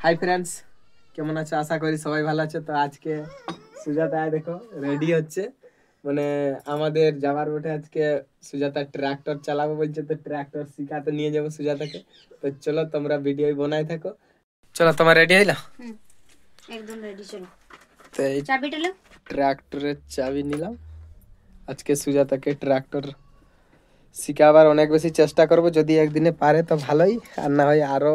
Hi friends, কেমন আছো? আশা করি সবাই ভালো আছে। তো আজকে সুজাতা দেখো রেডি হচ্ছে, মানে আমাদের যাবার বটে আজকে। সুজাতা ট্রাক্টর চালাবো বলছে, তো ট্রাক্টর শিখাতে নিয়ে যাবো সুজাতাকে। তো চলো তোমরা ভিডিও বানাই থাকো। চলো, তোমার রেডি হইলো? একদম রেডি। চলো, তো এই চাবিটা নাও। ট্রাক্টরের চাবি নিলাম। আজকে সুজাতাকে ট্রাক্টর শিখাবার অনেক বেশি চেষ্টা করব, যদি একদিনে পারে তো ভালোই, আর না হয় আরো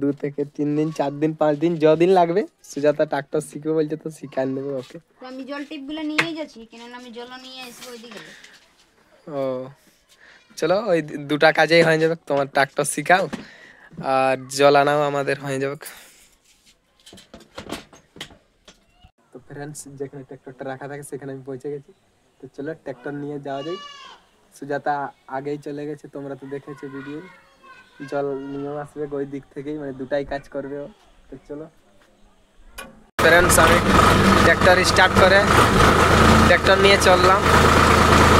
2 থেকে 3 দিন, 4 দিন, 5 দিন যদিন লাগবে। সুজাতা ট্রাক্টর শিখবে বলছে, তো শিখাই নেবো ওকে। আমি জল টিপগুলো নিয়েই যাচ্ছি, কেন আমি জল নিয়ে আসবো ওইদিকে। ও চলো, ওই দুটা কাজেই হয়ে যাবে, তোমার ট্রাক্টর শিখাও আর জল আনাও আমাদের হয়ে যাবে। তো ফ্রেন্ডস, যেখানে ট্রাক্টরটা রাখা থাকে সেখানে আমি পৌঁছে গেছি। তো চলো ট্রাক্টর নিয়ে যাওয়া যায়। সুজাতা আগেই চলে গেছে, তোমরা তো দেখেছো ভিডিও। জল নিয়েও আসবে ওই দিক থেকেই, মানে দুটাই কাজ করবে ও। তো চলো ফ্রেন্ডস, আমি ট্রাক্টর স্টার্ট করে ট্রাক্টর নিয়ে চললাম।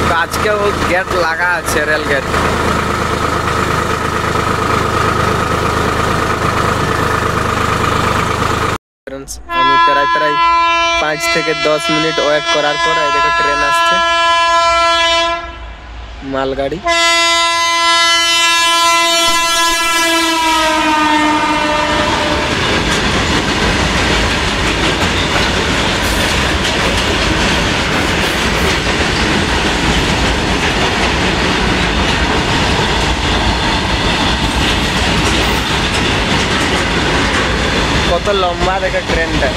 তো আজকে ও গেট লাগা আছে, রেল গেট। ফ্রেন্ডস, আমি প্রায় 5 থেকে 10 মিনিট ওয়েট করার পর এই দেখো ট্রেন আসছে, মালগাড়ি। কত লম্বা দেখো ট্রেনটা।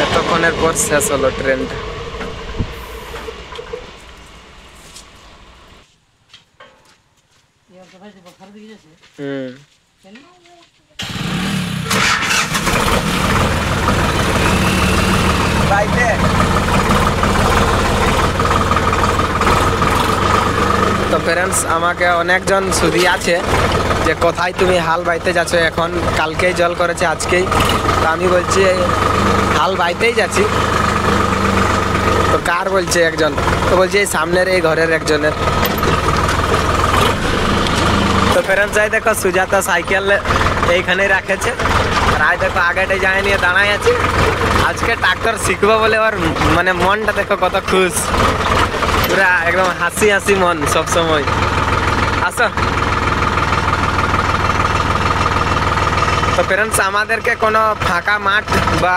এতক্ষণের পর শেষ হলো ট্রেনটা। তো ফ্রেন্ডস, আমাকে অনেকজন শুধু আছে যে কোথায় তুমি হাল বাইতে যাচ্ছ এখন, কালকেই জল করেছে আজকেই। তো আমি বলছি হাল বাইতেই যাচ্ছি। তো কার বলছে একজন, তো বলছি এই সামনের এই ঘরের একজনের। তো ফ্রেন্ডস, যাই দেখো সুজাতা সাইকেল এইখানেই রাখেছে, আর আজ দেখো আগেটা যাই নিয়ে দাঁড়াই আছে। আজকে ট্রাক্টর শিখবো বলে ওর মানে মনটা দেখো কত খুশ, পুরা একদম হাসি হাসি মন সব সময়। আসো। তো ফ্রেন্ডস, আমাদেরকে কোনো ফাঁকা মাঠ বা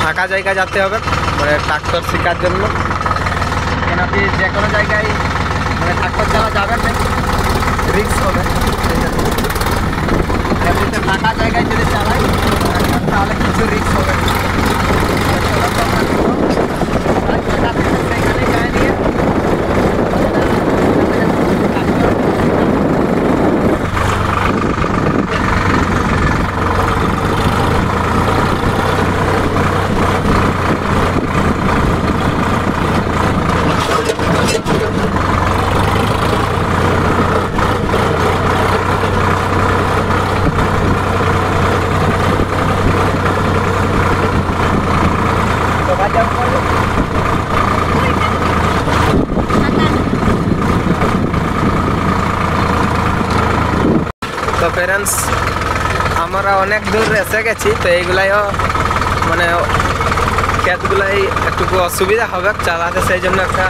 ফাঁকা জায়গা যেতে হবে মানে ট্রাক্টর শেখার জন্য, কেন কি যে কোনো জায়গায় মানে ট্রাক্টর চালা যাবে না, রিস্ক হবে। এমনিতে ফাঁকা জায়গায় যদি চালাই তাহলে কিছু রিস্ক হবে। সেইখানে যায় নিয়ে তো ফ্রেন্ডস, আমরা অনেক দূর এসে গেছি। তো এইগুলাইও মানে ক্ষেতগুলাই একটু অসুবিধা হবে চালাতে, সেই জন্য একটা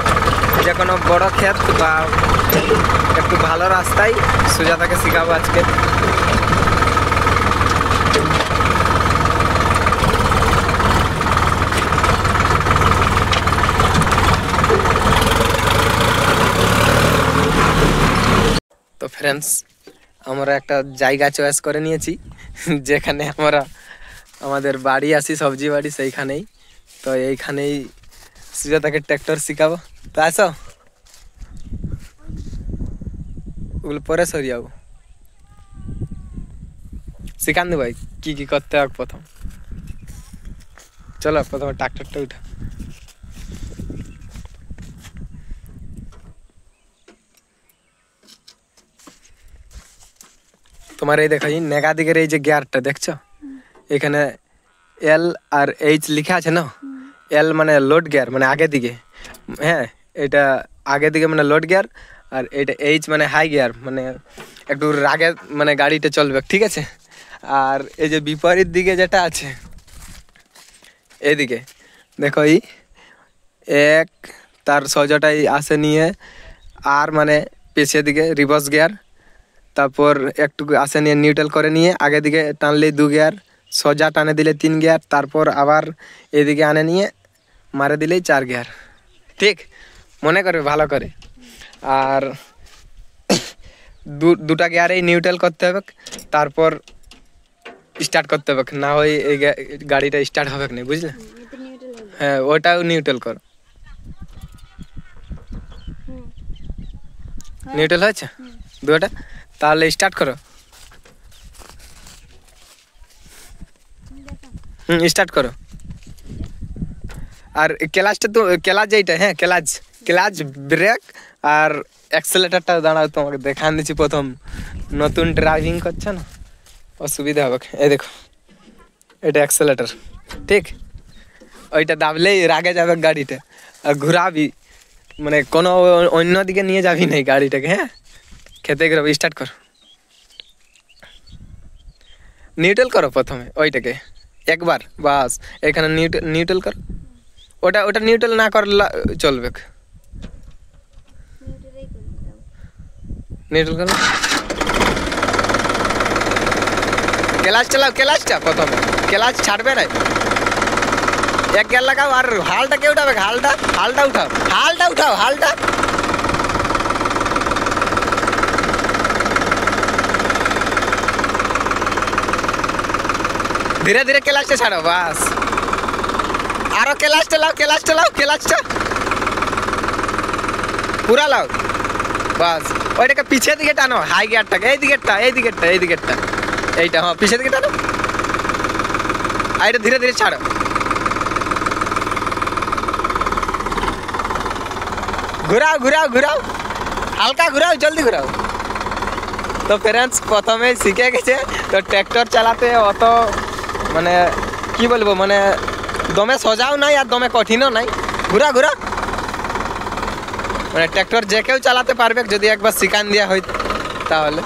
যে কোনো বড় ক্ষেত বা একটু ভালো রাস্তায় সুজাতাকে শিখাবো আজকে। তো ফ্রেন্ডস, আমরা একটা জায়গা চয়েস করে নিয়েছি যেখানে আমরা আমাদের বাড়ি আসি, সবজি বাড়ি, সেইখানেই। তো এইখানেই সুজাতাকে ট্র্যাক্টর শিখাবো। তো আসো, ওগুলো পরে সরি যাবো, শিখান দেবো কি কি করতে হবে প্রথম। চলো প্রথমে ট্রাক্টরটা উঠা। তোমার এই দেখো, এই নেগা দিকের এই যে গিয়ারটা দেখছো, এখানে এল আর এইচ লেখা আছে না, এল মানে লোড গিয়ার মানে আগে দিকে, হ্যাঁ এটা আগে দিকে মানে লোড গিয়ার, আর এটা এইচ মানে হাই গিয়ার মানে একটু রাগে মানে গাড়িটা চলবে, ঠিক আছে। আর এই যে বিপরীত দিকে যেটা আছে এদিকে দেখো এই এক তার সোজাটাই আসে নিয়ে, আর মানে পেছনের দিকে রিভার্স গিয়ার, তারপর একটু আসে নিয়ে নিউট্রাল করে নিয়ে আগে দিকে টানলেই 2 গিয়ার, সোজা টানে দিলে 3 গিয়ার, তারপর আবার এদিকে আনে নিয়ে মারে দিলেই 4 গিয়ার, ঠিক মনে করবে ভালো করে। আর দুটা গিয়ারেই নিউট্রাল করতে হবে, তারপর স্টার্ট করতে হবে, না হয় এই গাড়িটা স্টার্ট হবে না, বুঝলে। এটা নিউট্রাল হবে। হ্যাঁ ওটাও নিউট্রাল করো, নিউট্রাল হয়েছে দুটা, তাহলে স্টার্ট করো। স্টার্ট করো। আর ক্লাচটা তো ক্লাচ যেইটা, হ্যাঁ ক্লাচ, ক্লাচ ব্রেক আর অ্যাক্সেলেটারটা দাঁড়াও তোমাকে দেখান দিচ্ছি, প্রথম নতুন ড্রাইভিং করছে না অসুবিধা হবে। এই দেখো এটা অ্যাক্সেলেটার, ঠিক ওইটা দাবলেই রাগে যাবে গাড়িটা, আর ঘুরাবি মানে কোনো অন্য দিকে নিয়ে যাবি না এই গাড়িটাকে, হ্যাঁ খেতে গেলে স্টার্ট করো। নিউট্রাল করো প্রথমে ওইটাকে একবার, বাস এখানে নিউট্রাল করো, ওটা ওটা নিউট্রাল না করলে চলবে, নিউট্রালই করে দাও। নিউট্রাল করো। ক্লাচ চালাও, ক্লাচটা প্রথমে, ক্লাচ ছাড়বে না, এক গিয়ার লাগাও, আর হালটা কে উঠাবে, হালটা হালটা উঠাও, হালটা উঠাও, হালটা ধীরে ধীরে ক্লাচটা ছাড়ো, বাস আরো ক্লাচটা লাও, ক্লাচটা লাও, ক্লাচটা পুরা লাও, বাস ওইটাকে পিছের দিকে টানো, হাই গিয়ারটাকে এই দিকেরটা, এই দিকেরটা, এই দিকেরটা, এইটা হ্যাঁ পিছের দিকে টানো, আর এটা ধীরে ধীরে ছাড়ো, ঘুরাও ঘুরাও ঘুরাও, হালকা ঘুরাও, জলদি ঘুরাও। তো ফ্রেন্ডস প্রথমে শিখে গেছে, তো ট্র্যাক্টর চালাতে অত মানে কি বলবো, মানে দমে সোজাও নাই আর দমে কঠিনও নাই, ঘুরা ঘুরা, মানে ট্র্যাক্টর যে কেউ চালাতে পারবে যদি একবার শিখান দেওয়া হয় তাহলে।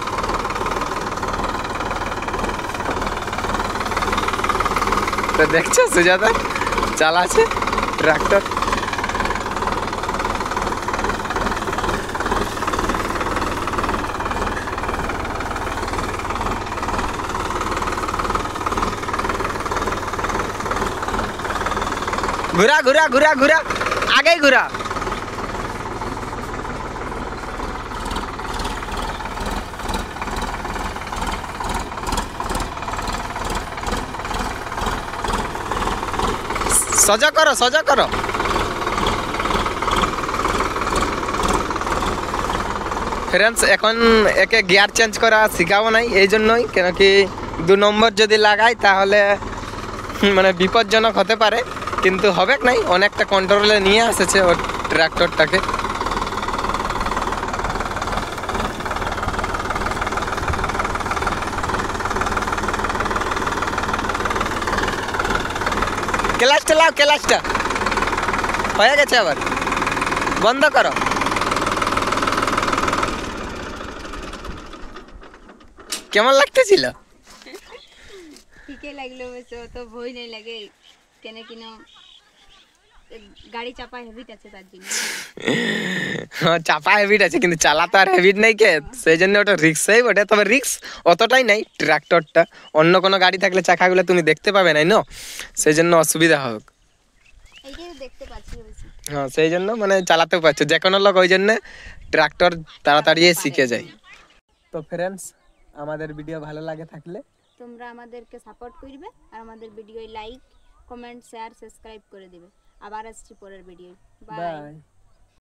তো দেখছো সুজাতা চালাচ্ছে ট্রাক্টর, ঘুরা ঘুরা ঘুরা ঘুরা, আগেই ঘুরা, সোজা করো, সোজা করো। ফ্রেন্ডস এখন একে গিয়ার চেঞ্জ করা শিখাবো নাই, এই জন্যই কেন কি 2 নম্বর যদি লাগাই তাহলে মানে বিপজ্জনক হতে পারে, কিন্তু হবে নাই, অনেকটা কন্ট্রোলে নিয়ে এসেছে ওর ট্রাক্টরটাকে। ক্লাচটা লাও, ক্লাচটা হয়ে গেছে, আবার বন্ধ করো। কেমন লাগতেছিল? ঠিকই লাগলো, বেশ তো ভয় নাই লাগে, কেন কিনা গাড়ি চাপা হেভিট আছে তার জন্য। চাপা হেভিট আছে কিন্তু চালাতে আর হেভিট নাই কে, সেই জন্য ওটা রিক্সই বটে, তবে রিক্স অতটাই নাই ট্রাক্টরটা, অন্য কোনো গাড়ি থাকলে চাকাগুলো তুমি দেখতে পাবে না, সেই জন্য অসুবিধা হবে। এইটাই দেখতে পাচ্ছি বেশি। হ্যাঁ সেই জন্য মানে চালাতেও পারছো যে কোনো লোক, ওই জন্য ট্রাক্টর তাড়াতাড়ি শিখে যায়। তো ফ্রেন্ডস আমাদের ভিডিও ভালো লাগে থাকলে তোমরা আমাদেরকে সাপোর্ট করবে, আর আমাদের video like, comment, share, subscribe করে দিবে। আবার আসছি পরের ভিডিও। বাই। বাই।